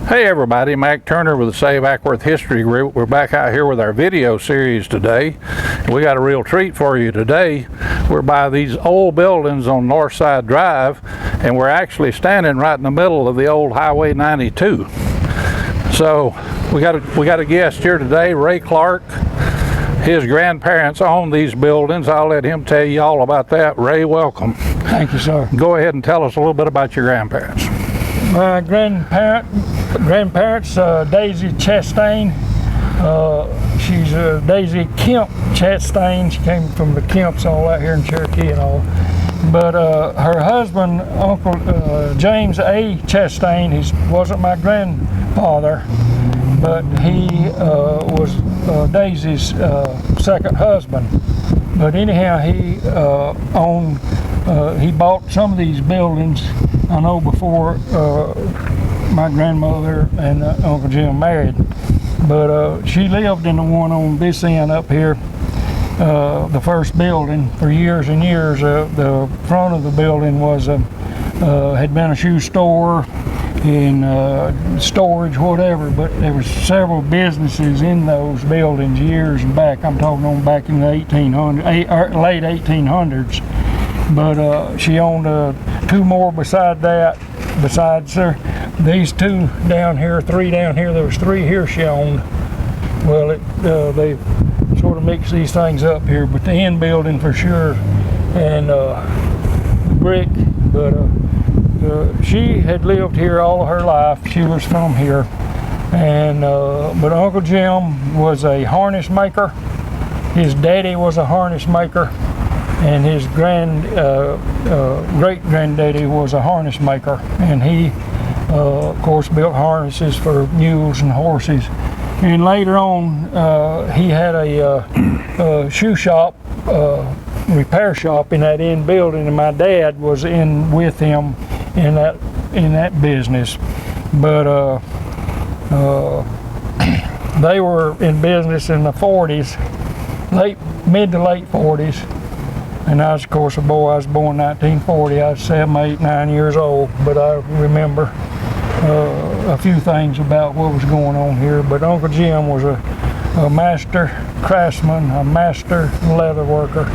Hey everybody, Mack Turner with the Save Acworth History Group. We're back out here with our video series today. We got a real treat for you today. We're by these old buildings on Northside Drive, and we're actually standing right in the middle of the old Highway 92. So we got a guest here today, Ray Clark. His grandparents own these buildings. I'll let him tell you all about that. Ray, welcome. Thank you, sir. Go ahead and tell us a little bit about your grandparents. My grandparents, Daisy Chastain. She's Daisy Kemp Chastain. She came from the Kemps all out here in Cherokee and all. But her husband, Uncle James A. Chastain, he wasn't my grandfather, but he was Daisy's second husband. But anyhow, he he bought some of these buildings, I know, before my grandmother and Uncle Jim married. But she lived in the one on this end up here, the first building, for years and years. The front of the building was had been a shoe store and storage, whatever, but there was several businesses in those buildings years back. I'm talking on back in the late 1800s. But she owned two more beside that, besides these two down here, three down here. There was three here she owned. Well, they sort of mix these things up here, but the end building for sure, and brick. But she had lived here all of her life. She was from here, and but Uncle Jim was a harness maker. His daddy was a harness maker, and his great granddaddy was a harness maker, and he of course built harnesses for mules and horses. And later on he had a shoe shop, repair shop in that end building, and my dad was in with him in that business. But they were in business in the 40s, mid to late 40s. And I was, of course, a boy. I was born in 1940. I was 7, 8, 9 years old, but I remember a few things about what was going on here. But Uncle Jim was a master craftsman, a master leather worker,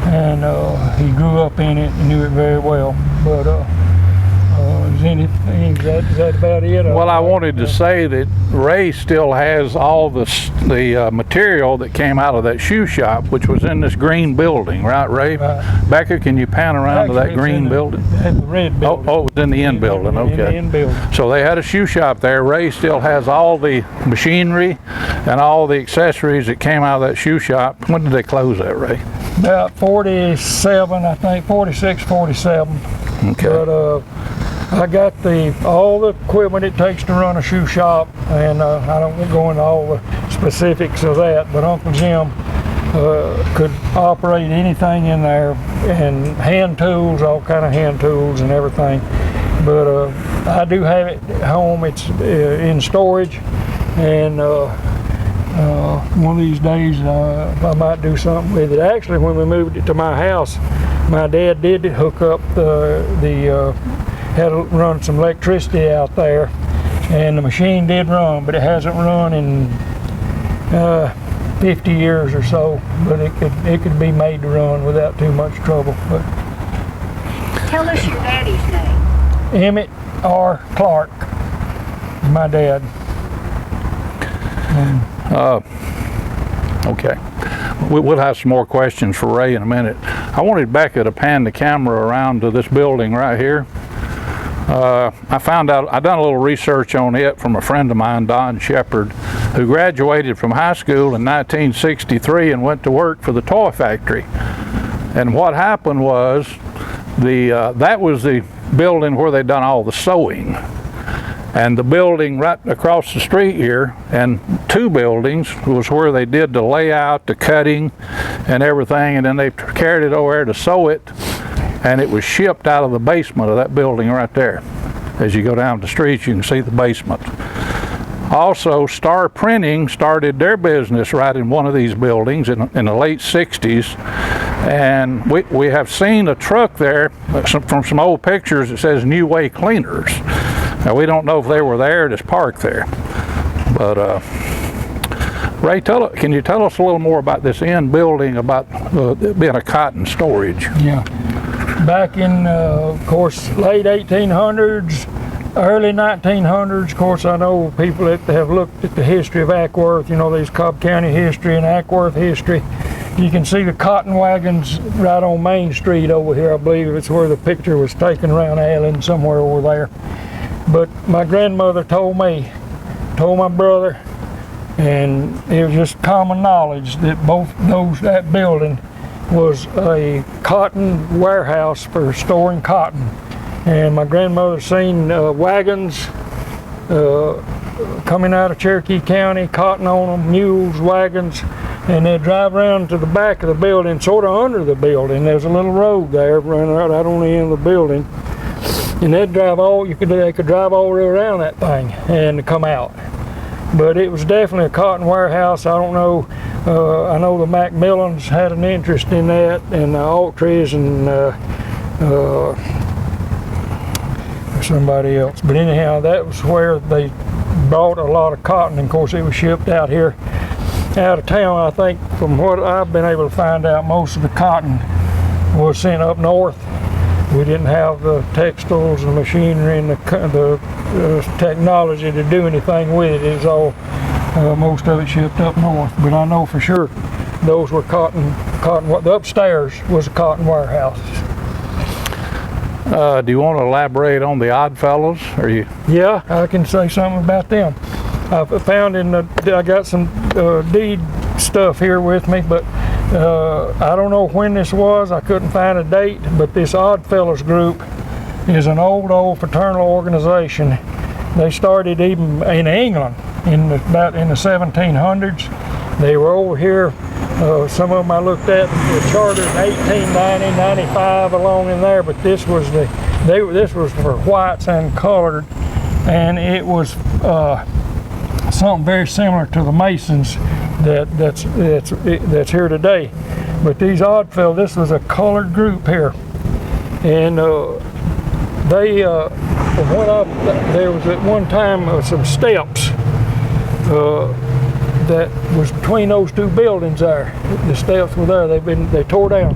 and he grew up in it and knew it very well. But is that about it? Well, I wanted to say that Ray still has all the material that came out of that shoe shop, which was in this green building, right, Ray? Right. Becker, can you pan around to that green building? The red building. Oh, it was in the end building, okay. In the end building. So they had a shoe shop there. Ray still has all the machinery and all the accessories that came out of that shoe shop. When did they close that, Ray? About 47, I think, 46, 47. Okay. But I got all the equipment it takes to run a shoe shop, and I don't go into all the specifics of that, but Uncle Jim could operate anything in there, and hand tools, all kind of hand tools and everything. But I do have it at home. It's in storage, and one of these days I might do something with it. Actually, when we moved it to my house, my dad did hook up had to run some electricity out there, and the machine did run, but it hasn't run in 50 years or so. But it could be made to run without too much trouble. But tell us your daddy's name. Emmett R. Clark, my dad. Okay. We'll have some more questions for Ray in a minute. I wanted Becca to pan the camera around to this building right here. I found out, I done a little research on it from a friend of mine, Don Shepard, who graduated from high school in 1963 and went to work for the toy factory. And what happened was, that was the building where they done all the sewing. And the building right across the street here, and two buildings, was where they did the layout, the cutting, and everything, and then they carried it over there to sew it, and it was shipped out of the basement of that building right there. As you go down the street, you can see the basement. Also, Star Printing started their business right in one of these buildings in the late 60s, and we have seen a truck there from some old pictures that says New Way Cleaners. Now, we don't know if they were there, just parked there. But Ray, can you tell us a little more about this end building, about being a cotton storage? Yeah. Back in, of course, late 1800s, early 1900s, of course, I know people that have looked at the history of Acworth, you know, these Cobb County history and Acworth history. You can see the cotton wagons right on Main Street over here. I believe it's where the picture was taken around Allen, somewhere over there. But my grandmother told me, told my brother, and it was just common knowledge that that building was a cotton warehouse for storing cotton. And my grandmother seen wagons coming out of Cherokee County, cotton on them, mules, wagons, and they'd drive around to the back of the building, sort of under the building. There's a little road there running right on the end of the building, and they'd drive they could drive all the way around that thing and come out. But it was definitely a cotton warehouse. I don't know. I know the Macmillans had an interest in that, and the Altreys and somebody else. But anyhow, that was where they bought a lot of cotton. And of course, it was shipped out here, out of town. I think, from what I've been able to find out, most of the cotton was sent up north. We didn't have the textiles and machinery and the technology to do anything with it. It was all, most of it shipped up north. But I know for sure those were cotton. The upstairs was a cotton warehouse. Do you want to elaborate on the Oddfellows? Yeah, I can say something about them. I found I got some deed stuff here with me, but I don't know when this was. I couldn't find a date, but this Oddfellows group is an old fraternal organization. They started even in England about in the 1700s. They were over here. Some of them I looked at were chartered in 1890, 95 along in there, but this was this was for whites and colored, and it was something very similar to the Masons that's here today. But these Oddfellows, this was a colored group here, and they went up. There was at one time some steps that was between those two buildings there. The steps were there. They tore down,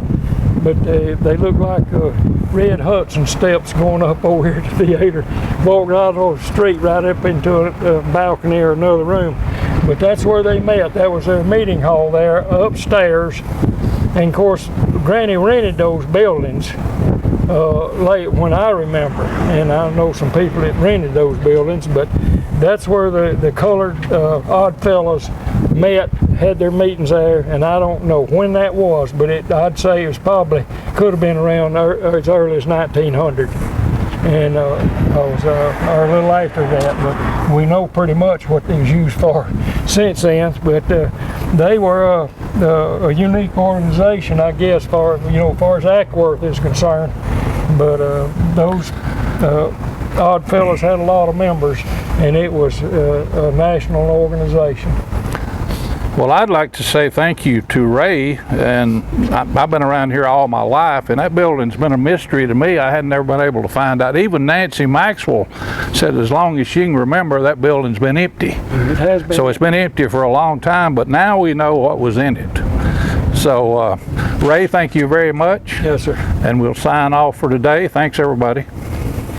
but they look like red huts and steps going up over here to the theater. Walked out on the street right up into a balcony or another room. But that's where they met. That was their meeting hall there upstairs. And of course, Granny rented those buildings late when I remember. And I know some people that rented those buildings, but that's where the colored Oddfellows met, had their meetings there, and I don't know when that was, but I'd say it was probably, could have been around as early as 1900. And I was or a little after that, but we know pretty much what they was used for since then. But they were a unique organization, I guess, as far as Acworth is concerned. But those Oddfellows had a lot of members, and it was a national organization. Well, I'd like to say thank you to Ray, and I've been around here all my life, and that building's been a mystery to me. I had never been able to find out. Even Nancy Maxwell said as long as she can remember, that building's been empty. It has been. So it's been empty for a long time, but now we know what was in it. So, Ray, thank you very much. Yes, sir. And we'll sign off for today. Thanks, everybody.